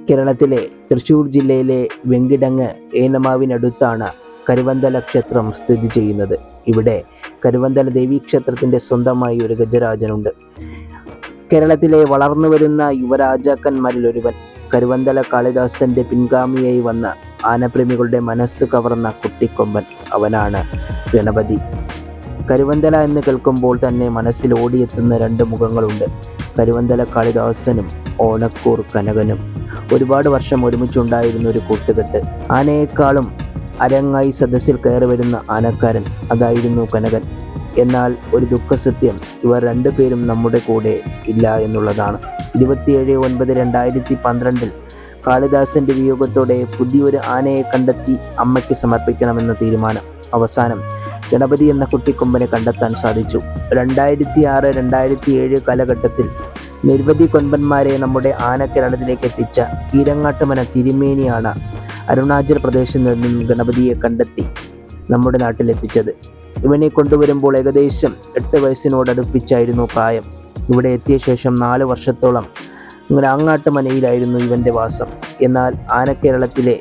കേരളത്തിലെ തൃശ്ശൂർ ജില്ലയിലെ വെങ്കിടങ്ങ് ഏനമാവിനടുത്താണ് കരുവന്തല ക്ഷേത്രം സ്ഥിതി ചെയ്യുന്നത്. ഇവിടെ കരുവന്തല ദേവീക്ഷേത്രത്തിൻ്റെ സ്വന്തമായി ഒരു ഗജരാജനുണ്ട്. കേരളത്തിലെ വളർന്നു വരുന്ന യുവരാജാക്കന്മാരിൽ ഒരുവൻ. കരുവന്തല കാളിദാസന്റെ പിൻഗാമിയായി വന്ന ആനപ്രേമികളുടെ മനസ്സ് കവർന്ന കുട്ടിക്കൊമ്പൻ, അവനാണ് ഗണപതി. കരുവന്തല എന്ന് കേൾക്കുമ്പോൾ തന്നെ മനസ്സിൽ ഓടിയെത്തുന്ന രണ്ട് മുഖങ്ങളുണ്ട്. കരുവന്തല കാളിദാസനും ഓണക്കൂർ കനകനും. ഒരുപാട് വർഷം ഒരുമിച്ചുണ്ടായിരുന്ന ഒരു കൂട്ടുകെട്ട്. ആനയെക്കാളും അരങ്ങായി സദസ്സിൽ കയറി വരുന്ന ആനക്കാരൻ, അതായിരുന്നു കനകൻ. എന്നാൽ ഒരു ദുഃഖസത്യം, ഇവർ രണ്ടുപേരും നമ്മുടെ കൂടെ ഇല്ല എന്നുള്ളതാണ്. 27/9/2012 കാളിദാസന്റെ വിയോഗത്തോടെ പുതിയൊരു ആനയെ കണ്ടെത്തി അമ്മയ്ക്ക് സമർപ്പിക്കണമെന്ന തീരുമാനം. അവസാനം ഗണപതി എന്ന കുട്ടിക്കൊമ്പനെ കണ്ടെത്താൻ സാധിച്ചു. 2006-2007 കാലഘട്ടത്തിൽ നിരവധി കൊമ്പന്മാരെ നമ്മുടെ ആനക്കേരളത്തിലേക്ക് എത്തിച്ച ഈരങ്ങാട്ടുമന തിരുമേനിയാണ് അരുണാചൽ പ്രദേശിൽ നിന്നും ഗണപതിയെ കണ്ടെത്തി നമ്മുടെ നാട്ടിലെത്തിച്ചത്. ഇവനെ കൊണ്ടുവരുമ്പോൾ ഏകദേശം 8 വയസ്സിനോടടുപ്പിച്ചായിരുന്നു പ്രായം. ഇവിടെ എത്തിയ ശേഷം 4 വർഷത്തോളം അങ്ങാട്ടുമനയിലായിരുന്നു ഇവൻ്റെ വാസം. എന്നാൽ ആനക്കേരളത്തിലെ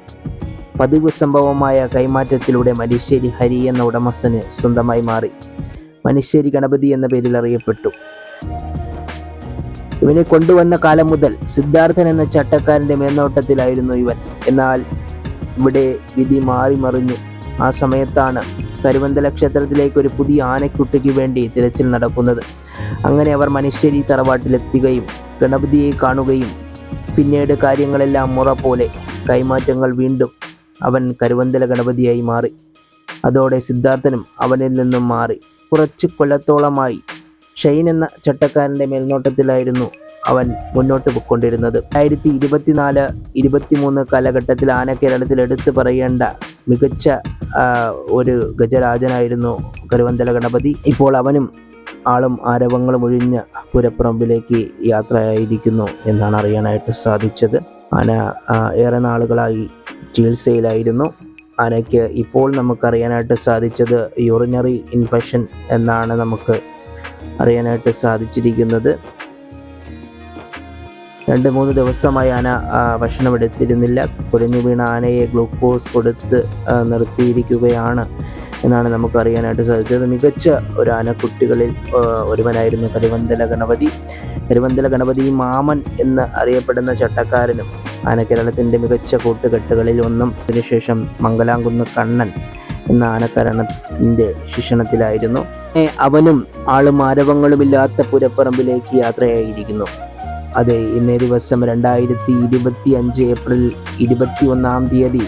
പതിവ് സംഭവമായ കൈമാറ്റത്തിലൂടെ മലിശ്ശേരി ഹരി എന്ന ഉടമസ്ഥന് സ്വന്തമായി മാറി. മലിശ്ശേരി ഗണപതി എന്ന പേരിൽ അറിയപ്പെട്ടു. ഇവനെ കൊണ്ടുവന്ന കാലം മുതൽ സിദ്ധാർത്ഥൻ എന്ന ചട്ടക്കാരൻ്റെ മേൽനോട്ടത്തിലായിരുന്നു ഇവൻ. എന്നാൽ ഇവിടെ വിധി മാറി മറിഞ്ഞു. ആ സമയത്താണ് കരുവന്തല ക്ഷേത്രത്തിലേക്ക് ഒരു പുതിയ ആനക്കുട്ടിക്ക് വേണ്ടി തിരച്ചിൽ നടക്കുന്നത്. അങ്ങനെ അവർ മനുഷ്യരി തറവാട്ടിലെത്തുകയും ഗണപതിയെ കാണുകയും പിന്നീട് കാര്യങ്ങളെല്ലാം മുറ പോലെ കൈമാറ്റങ്ങൾ വീണ്ടും അവൻ കരുവന്തല ഗണപതിയായി മാറി. അതോടെ സിദ്ധാർത്ഥനും അവനിൽ നിന്നും മാറി. കുറച്ച് കൊല്ലത്തോളമായി ഷൈൻ എന്ന ചട്ടക്കാരൻ്റെ മേൽനോട്ടത്തിലായിരുന്നു അവൻ മുന്നോട്ട് പോയിക്കൊണ്ടിരുന്നത്. 2024-23 കാലഘട്ടത്തിൽ ആനക്കേരളത്തിൽ എടുത്തു പറയേണ്ട മികച്ച ഒരു ഗജരാജനായിരുന്നു കരുവന്തല ഗണപതി. ഇപ്പോൾ അവനും ആളും ആരവങ്ങളും ഒഴിഞ്ഞ പുരപ്പറമ്പിലേക്ക് യാത്രയായിരിക്കുന്നു എന്നാണ് അറിയാനായിട്ട് സാധിച്ചത്. ആന ഏറെ നാളുകളായി ചികിത്സയിലായിരുന്നു. ആനയ്ക്ക് ഇപ്പോൾ നമുക്കറിയാനായിട്ട് സാധിച്ചത് യൂറിനറി ഇൻഫെക്ഷൻ എന്നാണ് നമുക്ക് അറിയാനായിട്ട് സാധിച്ചിരിക്കുന്നത്. 2-3 ദിവസമായി ആന ഭക്ഷണം എടുത്തിരുന്നില്ല. കുഴഞ്ഞു വീണ ആനയെ ഗ്ലൂക്കോസ് കൊടുത്ത് നിർത്തിയിരിക്കുകയാണ് എന്നാണ് നമുക്ക് അറിയാനായിട്ട് സാധിച്ചത്. മികച്ച ഒരു ആനക്കുട്ടികളിൽ ഒരുവനായിരുന്നു കരുവന്തല ഗണപതി. കരുവന്തല ഗണപതി മാമൻ എന്ന് അറിയപ്പെടുന്ന ചട്ടക്കാരനും ആനക്കേരളത്തിൻ്റെ മികച്ച കൂട്ടുകെട്ടുകളിൽ ഒന്നും. അതിനുശേഷം മംഗലാംകുന്ന് കണ്ണൻ എന്ന ആനക്കാരൻ്റെ ശിക്ഷണത്തിലായിരുന്നു. അവനും ആളും ആരവങ്ങളുമില്ലാത്ത പുരപ്പറമ്പിലേക്ക് യാത്രയായിരിക്കുന്നു. അതെ, ഇന്നേ ദിവസം 2025 ഏപ്രിൽ 21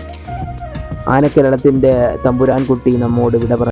ആനക്കേരളത്തിൻ്റെ തമ്പുരാൻകുട്ടി നമ്മോട് വിട പറഞ്ഞു.